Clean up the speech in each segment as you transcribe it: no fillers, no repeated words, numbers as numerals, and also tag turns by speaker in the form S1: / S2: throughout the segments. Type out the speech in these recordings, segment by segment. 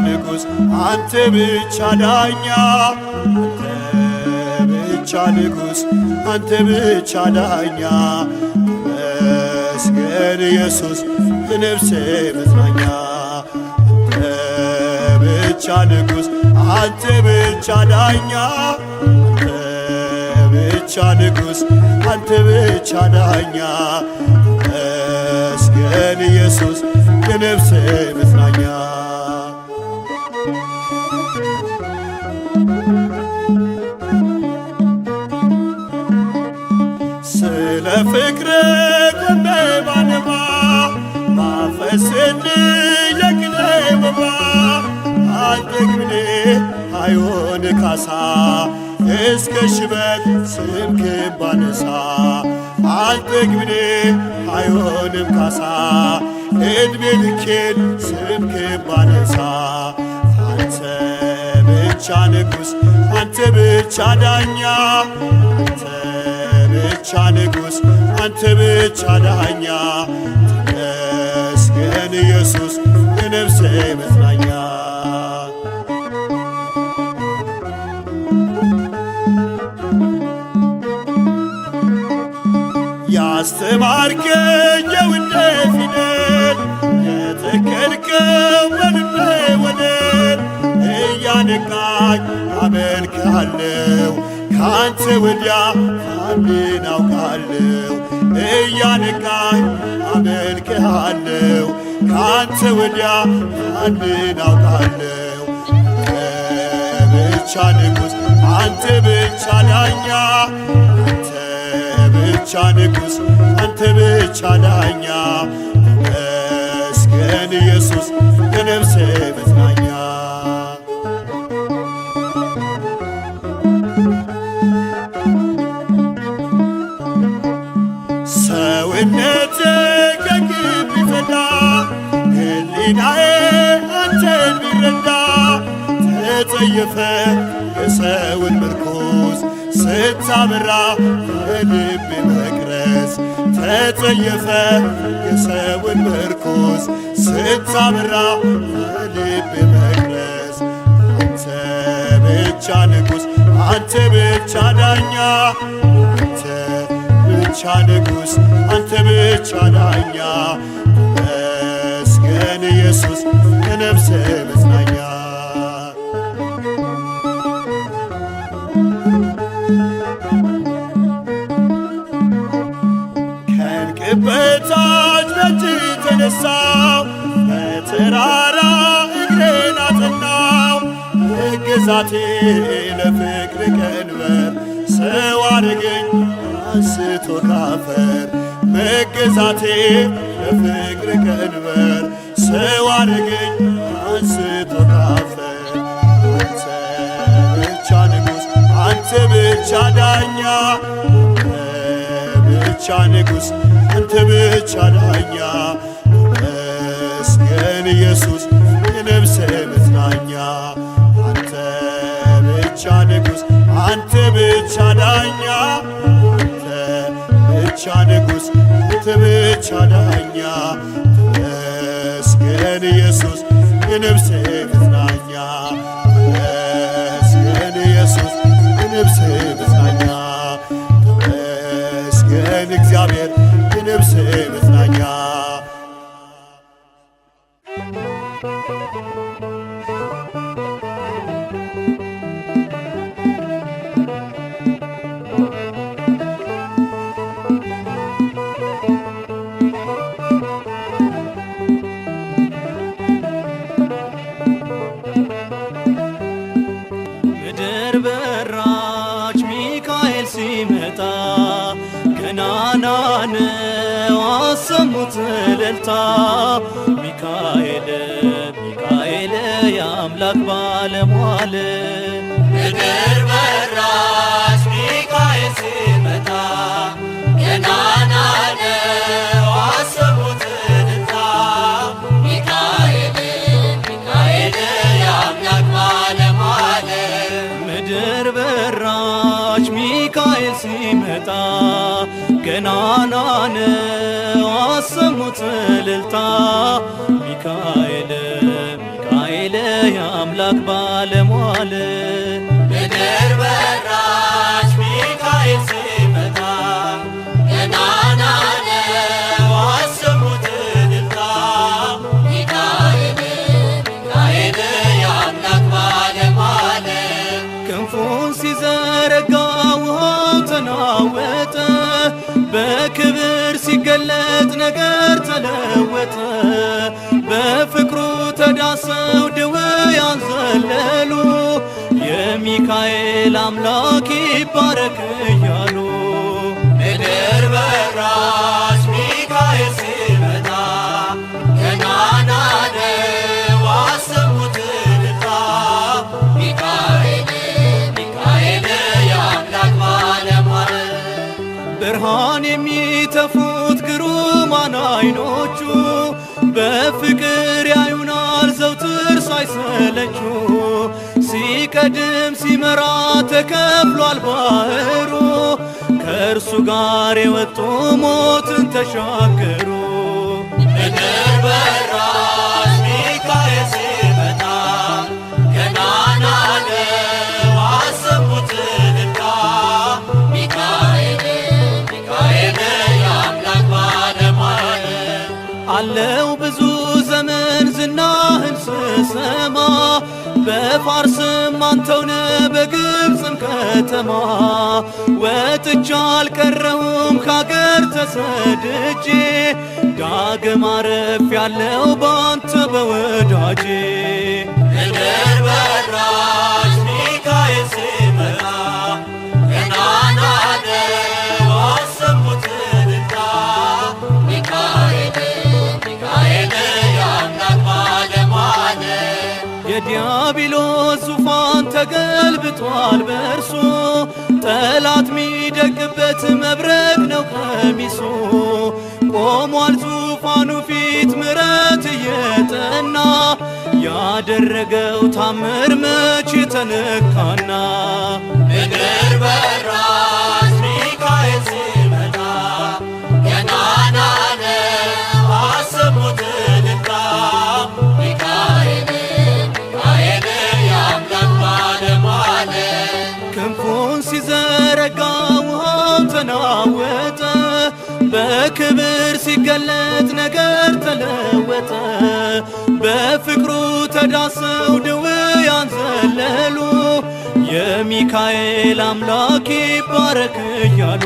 S1: ንጉሥ አንተ ብቻ ዳኛ፣ አንተ ብቻ ንጉሥ አንተ ብቻ ዳኛ። ተመስገን ኢየሱስ የነፍሴ መጽናኛ። አንተ ብቻ ንጉሥ አንተ ብቻ ዳኛ፣ አንተ ብቻ ንጉሥ አንተ ብቻ ዳኛ። ተመስገን ኢየሱስ የነፍሴ መጽናኛ። ስለ ፍቅር ቆሜ ባነባ ባፈስስልኝ የቅኔ መባ አልጠግብኔ አይሆን ካሳ እስከ ሽበት ስምህን ባነሳ አልጠግብኔ አይሆንም ካሳ ዕድሜ ልኬን ስምህን ባነሳ። አንተ ብቻ ንጉሥ አንተ ብቻ ዳኛ፣ አንተ ብቻ ንጉሥ አንተ ብቻ ዳኛ። ተመስገን ኢየሱስ የነፍሴ መጽናኛ። ያስተማርከኝ የውዴ ፊደል የተከልከው በልቤ ወደል እያነቃኝ አመልክሃለሁ ካንተ ወዲያ ማንን አውቃለሁ። እያነቃኝ አመልክሃለሁ ካንተ ወዲያ ማንን አውቃለሁ። አንተ ብቻ ንጉሥ አንተ ብቻ ዳኛ፣ አንተ ብቻ ንጉሥ አንተ ብቻ ዳኛ። ተመስገን ኢየሱስ የነፍሴ መጽናኛ። ሰውነቴ ከግፍ ቢጸዳ ሕሊናዬ አንተን ቢረዳ ተጸየፈ የሰውን ምርኩዝ ስታበራ በልቤ መቅረዝ። ተጸየፈ የሰውን ምርኩዝ ስታበራ በልቤ መቅረዝ። አንተ ብቻ ንጉሥ አንተ ብቻ ዳኛ፣ አንተ ብቻ ንጉሥ አንተ ብቻ ዳኛ። ተመስገን ኢየሱስ የነፍሴ መጽናኛ። ከዕንቅብ በታች በእጅህ ተነሳው፣ በተራራ እግሬን አጸናው። መገዛቴ ለፍቅር ቀንበር ሰው አደረገኝ አንስቶ ካፈር። መገዛቴ ለፍቅር ቀንበር ሰው አደረገኝ አንስቶ ካፈር። አንተ ብቻ ንጉሥ አንተ ብቻ ዳኛ፣ አንተ ብቻ ንጉሥ አንተ ብቻ ዳኛ። ተመስገን ኢየሱስ የነፍሴ መጽናኛ። አንተ ብቻ ንጉሥ አንተ ብቻ ዳኛ፣ አንተ ብቻ ንጉሥ አንተ ብቻ ዳኛ። ተመስገን ኢየሱስ የነፍሴ መጽናኛ። ተመስገን ኢየሱስ የነፍሴ መጽናኛ። ተመስገን እግዚአብሔር የነፍሴ መጽናኛ።
S2: ምድር በራች ሚካኤል ሲመጣ ገናና ነው ባሰሙት እልልታ ሚካኤል ሚካኤል የአምላክ ባለሟል
S3: ምድር በራሽ ሚካኤል ሲመጣ ገናና ነው አሰሙት እልልታ ሚካኤል ሚካኤል የአምላክ ባለሟል
S2: ምድር በራች ሚካኤል ሲመጣ ገናና ነው አሰሙት እልልታ ሚካኤል ሚካኤል የአምላክ ባለሟል
S3: ምድር በራሽ ሚካኤል ሲመጣ ገናና ነው አሰሙት እልልታ ሚካኤል ሚካኤል የአምላክ ባለሟል
S2: ክንፉን ሲዘረጋ ውሃው ተናወጠ በክብር ሲገለጥ ነገር ተለወጠ በፍቅሩ ተዳሰው ድውያን ዘለሉ የሚካኤል አምላክ ይባረክ እያሉ
S3: ምድር በራሽ ሚካኤል ሲመጣ ገናና ነው አሰሙት እልልታ ሚካኤል ሚካኤል የአምላክ ባለሟል
S2: ብርሃን የሚተፉት ግሩማን ዓይኖቹ በፍቅር ያዩናል ዘውትር ሳይሰለቹ ሲቀድም ሲመራ ተከፍሏል ባህሩ ከእርሱ ጋር የወጡ ሞትን ተሻገሩ
S3: ምድር በራሽ ሚካኤል ሲመጣ ገናና ነው አሰሙት እልልታ ሚካኤል ሚካኤል የአምላክ ባለሟል
S2: አለው ብዙ ዘመን ዝናህን ስሰማ በፋርስም አንተውነ በግብፅም ከተማ ወጥቻ አልቀረሁም ካገር ተሰድጄ ዳግም አረፍ ያለው ባንተ በወዳጄ
S3: ምድር በራሽ ሚካኤል ሲመጣ ገናና ነው አሰሙት እልልታ ሚካኤል ሚካኤል የአምላክ ባለሟል
S2: የዲያብሎስ ዙፋን ተገልብጧል በእርሱ ጠላት ሚደቅበት መብረቅ ነው ቀሚሱ ቆሟል ዙፋኑ ፊት ምሕረት እየጠና ያደረገው ታምር መቼ ተነካና
S3: ምድር በራሽ ሚካኤል ሲመጣ ገናና ነው አሰሙት እልልታ ሚካኤል ሚካኤል የአምላክ ባለሟል
S2: ክንፉን ሲዘረጋ ውሃው ተናወጠ በክብር ሲገለጥ ነገር ተለወጠ በፍቅሩ ተዳሰው ድውያን ዘለሉ የሚካኤል አምላክ ይባረክ እያሉ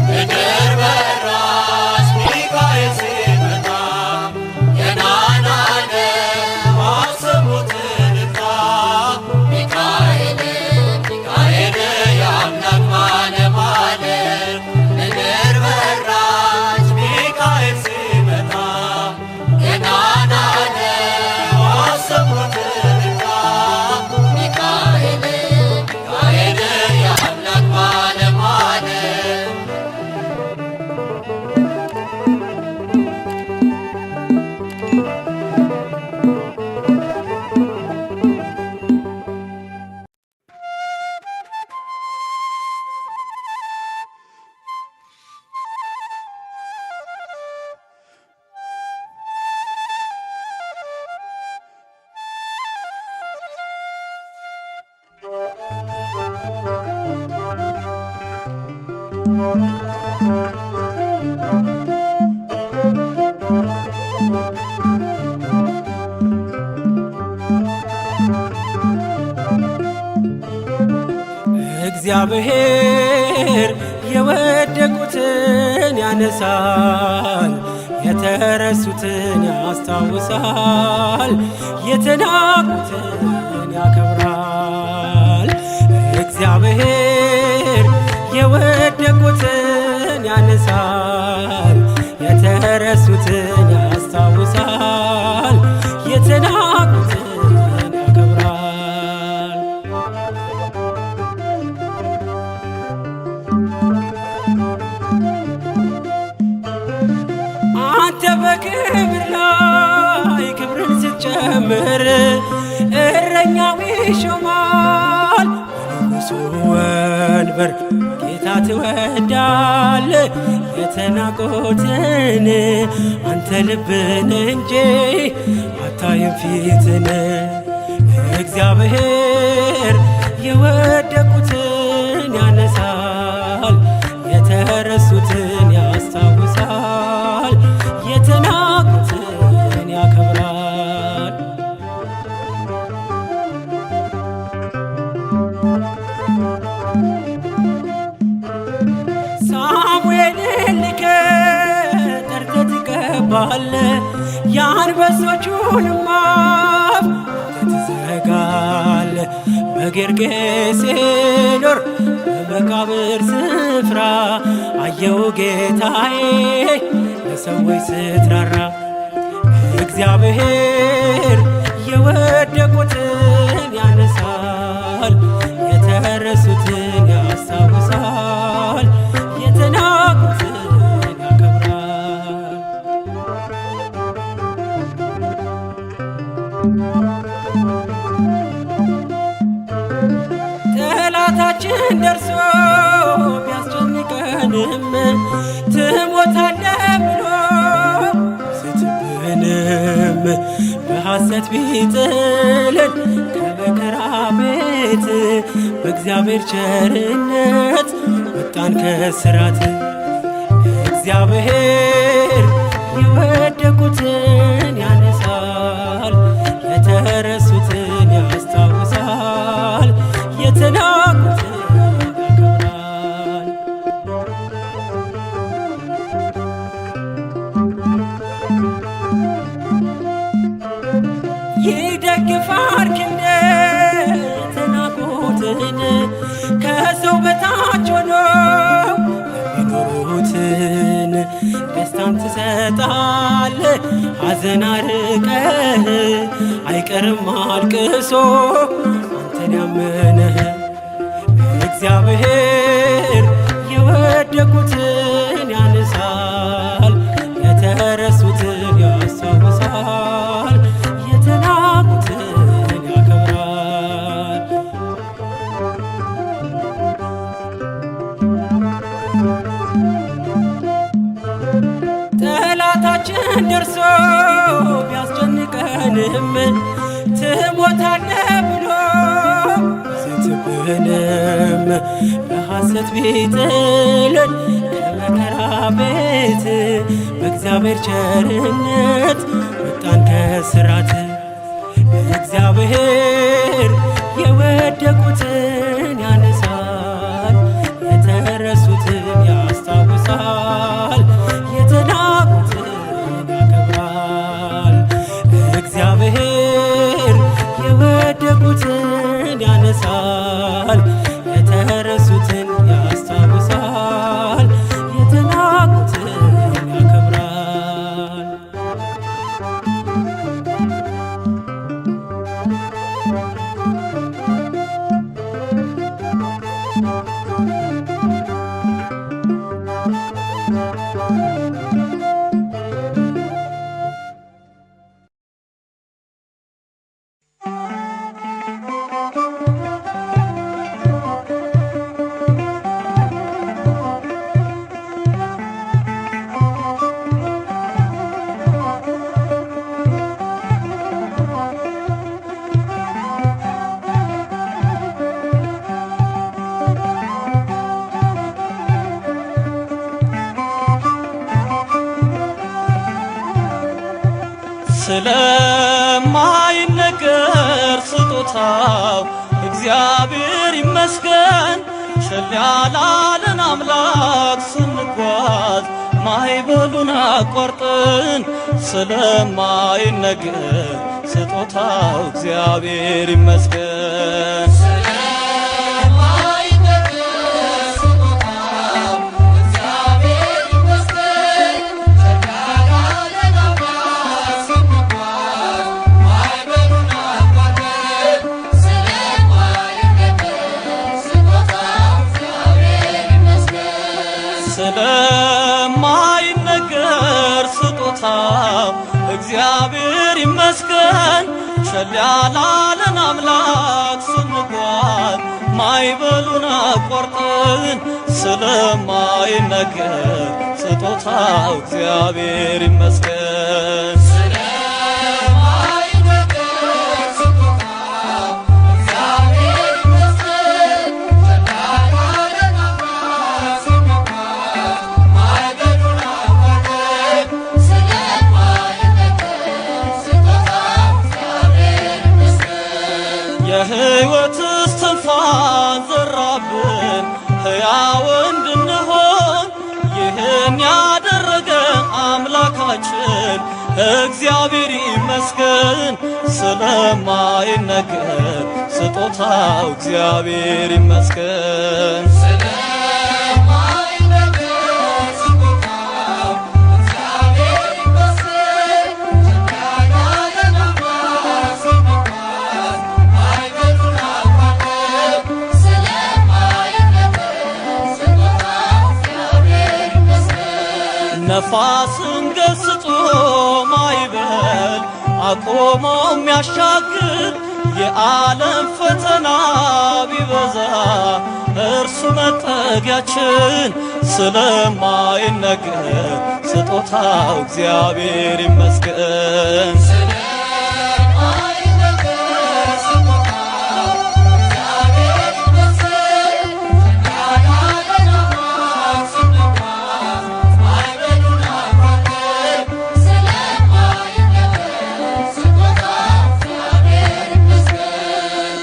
S3: ምድር በራሽ ሚካኤል ሲመጣ ገናና ነው አሰሙት እልልታ ሚካኤል ሚካኤል የአምላክ ባለሟል ምድር በራሽ ሚካኤል ሲመጣ ገናና ነው አሰሙት እልልታ ሚካኤል ሚካኤል የአምላክ ባለሟል
S4: እግዚአብሔር የወደቁትን ያነሳል፣ የተረሱትን ያስታውሳል፣ የተናቁትን ያከብራል። እግዚአብሔር የወደቁትን ያነሳል፣ የተረሱትን ያስታውሳል፣ የተናቁትን ያከብራል። አንተ በክብር ላይ ክብርን ስትጨምር እረኛው ይሾማል በንጉሡ ወንበር። ጌታ ትወዳል የተናቁትን አንተ ልብን እንጂ አታይም ፊትን። እግዚአብሔር የወደቁትን ያነሳል፣ የተረሱትን ያስታውሳል፣ የተናቁትን ያከብራል። ሳሙኤልን ልከህ ጠርተህ ትቀባለህ፣ የአንበሶቹንም አፍ ትዘጋለህ። በጌርጌሴኖን በመቃብር ስፍራ አየው ጌታዬ ለሰዎች ስትራራ። እግዚአብሔር የወደቁትን ያነሳል፣ የተረሱትን ያስታውሳል፣ የተናቁትን ያከብራል። ጠላታችን ደርሶ ቢያስጨንቀንም ትሞታለህ ብሎ ስትብንም በሐሰት ቢጥልን ከመከራ ቤት በእግዚአብሔር ቸርነት ወጣን ከስራት። እግዚአብሔር የወደቁትን ያነሳል፣ የተረሱትን ያስታውሳል፣ የተናቁትን ያከብራል። ይደግፋል ክንደ የተናቁትን ከሰው በታች ሆነው የሚኖሩትን ደስታን ትሰጣለህ ሐዘን አርቀህ። አይቀርም አልቅሶ አንተን ያመነህ። እግዚአብሔር የወደቁትን ያነሳል፣ የተረሱትን ያስታውሳል፣ የተናቁትን ያከብራል። ጠላታችን ደርሶ ቢያስጨንቀንም ትሞታለህ ብሎ ስትብንም በሐሰት ቢጥልን ከመከራ ቤት በእግዚአብሔር ቸርነት ወጣን ከስራት። እግዚአብሔር የወደቁትን ያነሳል፣ የተረሱትን ያስታውሳል፣ የተናቁትን ያከብራል። እግዚአብሔር የወደቁትን ያነሳል፣ የተረሱትን ያስታውሳል፣ የተናቁትን ያከብራል።
S2: ስለማይነገር ስጦታው እግዚአብሔር ይመስገን። ቸል ያላለን አምላክ ስንጓዝ ማዕበሉን አቋርጠን። ስለማይነገር ስጦታው እግዚአብሔር ይመስገን።
S3: ስለማይነገር ስጦታው እግዚአብሔር ይመስገን። ቸል
S2: ስጦታው እግዚአብሔር ይመስገን። ቸል ያላለን አምላክ ስንጓዝ ማዕበሉን አቋርጠን ስለማይነገር ስጦታው እግዚአብሔር ይመስገን። የሕይወት እስትንፋስ ዘራብን ሕያው እንድንሆን ይህን ያደረገ አምላካችን እግዚአብሔር ይመስገን። ስለማይነገር ስጦታው እግዚአብሔር ይመስገን። ነፋስን ገስጾ ማዕበል አቆሞ የሚያሻግር የዓለም ፈተና ቢበዛ እርሱ መጠጊያችን። ስለማይነገር ስጦታው እግዚአብሔር ይመስገን።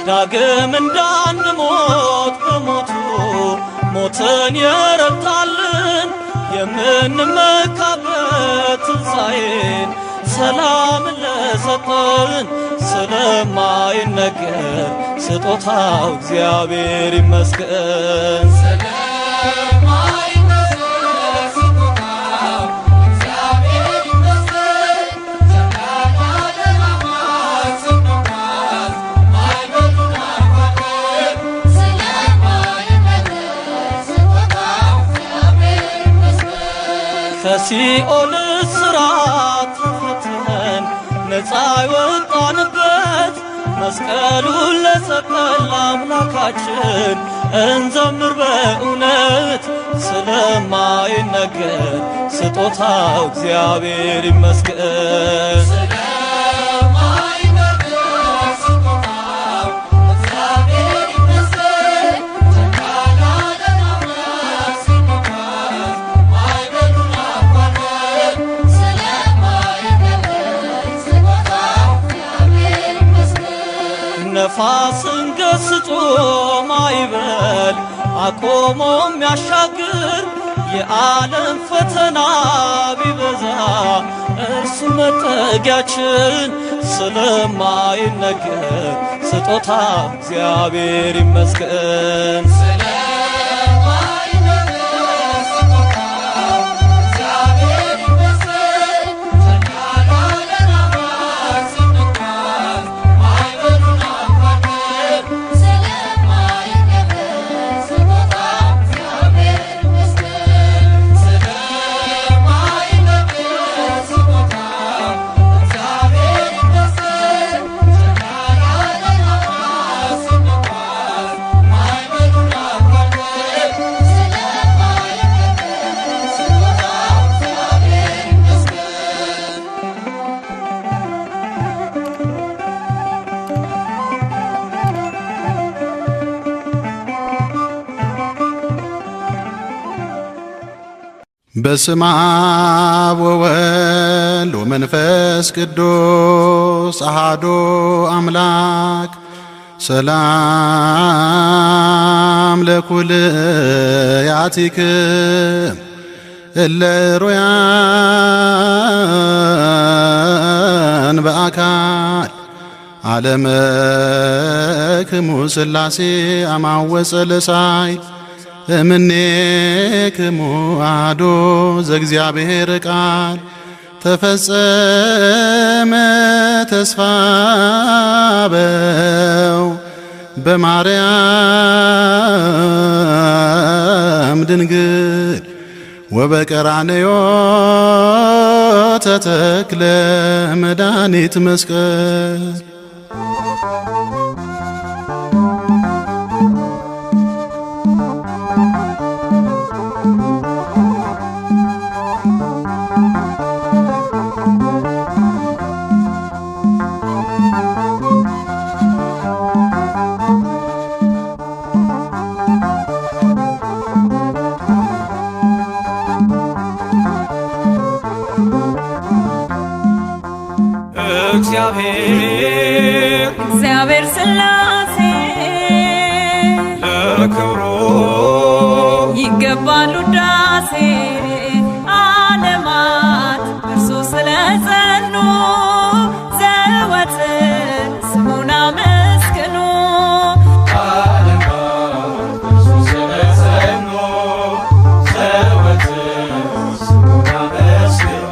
S2: ዳግም እንዳንሞት በሞቱ ሞትን የረታልን የምንመካበት ትንሣኤን ሰላምን ለሰጠን ስለማይነገር ስጦታው እግዚአብሔር ይመስገን። ከሲኦል እስራት ተፈተን ነፃ የወጣንበት መስቀሉን ለሰቀል አምላካችን እንዘምር በእውነት ስለማይነገር ስጦታው እግዚአብሔር ይመስገን። ነፋስን ገስጾ ማዕበል አቆሞ የሚያሻግር የዓለም ፈተና ቢበዛ እርሱ መጠጊያችን። ስለማይነገር ስጦታው እግዚአብሔር ይመስገን።
S1: በስመ አብ ወወልድ ወመንፈስ ቅዱስ አሐዱ አምላክ ሰላም ለኩልያቲክም እለ ሮያን በአካል ዓለመክሙ ሥላሴ አማወፀ ለሳይ እምኔክሙ አሐዱ ዘእግዚአብሔር ቃል ተፈጸመ ተስፋበው በማርያም ድንግል ወበቀራንዮ ተተክለ መድኃኒት መስቀል
S5: እግዚአብሔር ሥላሴ
S3: ለክብሩ
S5: ይገባል ውዳሴ ዓለማት እርሱ ስለጸኑ ዘወትር ስሙን አመስግኑ።
S3: ዓለማት እርሱ ስለጸኑ ዘወትር ስሙን አመስግኑ።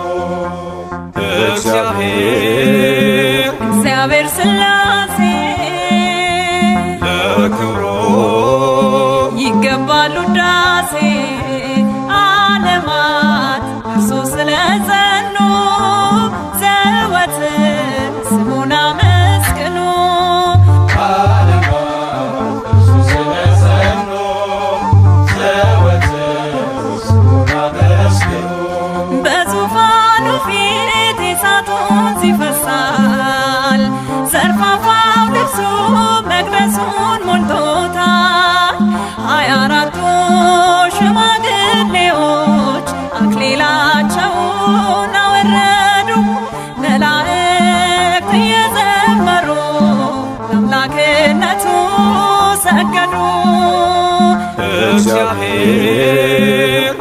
S5: እግዚአብሔር ሥላሴ
S3: ለክብሩ
S5: ይገባል ውዳሴ ዓለማት እርሱ ስለጸኑ ዘወትር ስሙን አመስግኑ።
S3: ዓለማት እርሱ ስለጸኑ ዘወትር ስሙን አመስግኑ።
S5: በዙፋኑ ፊት እሳቱ ይፈሳል፣ ዘርፋፋው ልብሱ መቅደሱን ሞልቶታል። 24ቱ ሽማግሌዎች አክሊላቸውን አወረዱ፣ መላእክት እየዘመሩ ለአምላክነቱ ሰገዱ።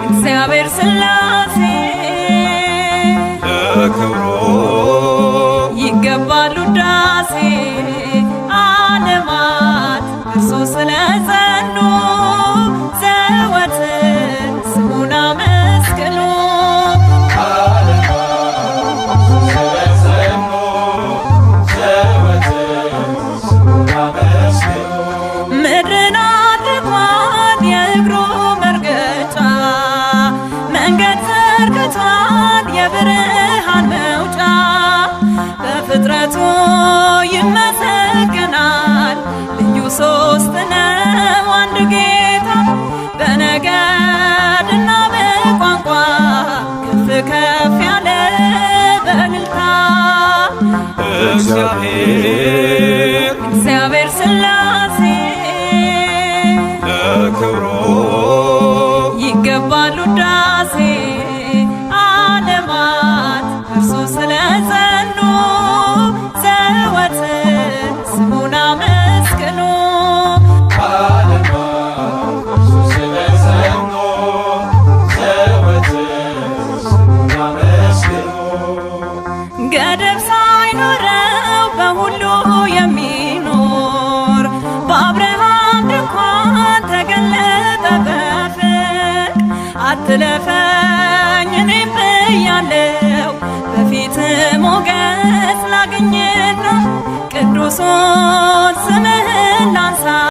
S5: እግዚአብሔር ሥላሴ
S3: ለክብሩ
S5: ይገባል ውዳሴ ዓለማት እርሱ ስለጸኑ ዘወትር ስሙን አመስግኑ።
S3: ዓለማት እርሱ ስለጸኑ ዘወትር ስሙን አመስግኑ።
S5: ምድርን አድርጓል የእግሩ መርገጫ፣ መንገድ ዘርግቷል የብርሃን መውጫ። በፍጥረቱ ይመሰገናል ልዩ ሦስት ነው አንድ ጌታ። በነገድና በቋንቋ ከፍ ከፍ ያለ በእልልታ እግዚአብሔር ሥላሴ
S3: ለክብሩ
S5: ይገባል ውዳሴ ዓለማት እርሱ ስለጸኑ ዘወትር ስሙን አመስግኑ።
S3: ዓለማት እርሱ ስለጸኑ ዘወትር ስሙን አመስግኑ።
S5: ገደብ ሳይኖረው በሁሉ የሚኖር በአብርሃም ድንኳን ተገለጠ በፍቅር። አትለፈኝ እኔም ብያለው በፊት ሞገስ ላገኝና ቅዱሱን ስምህን ላንሳ።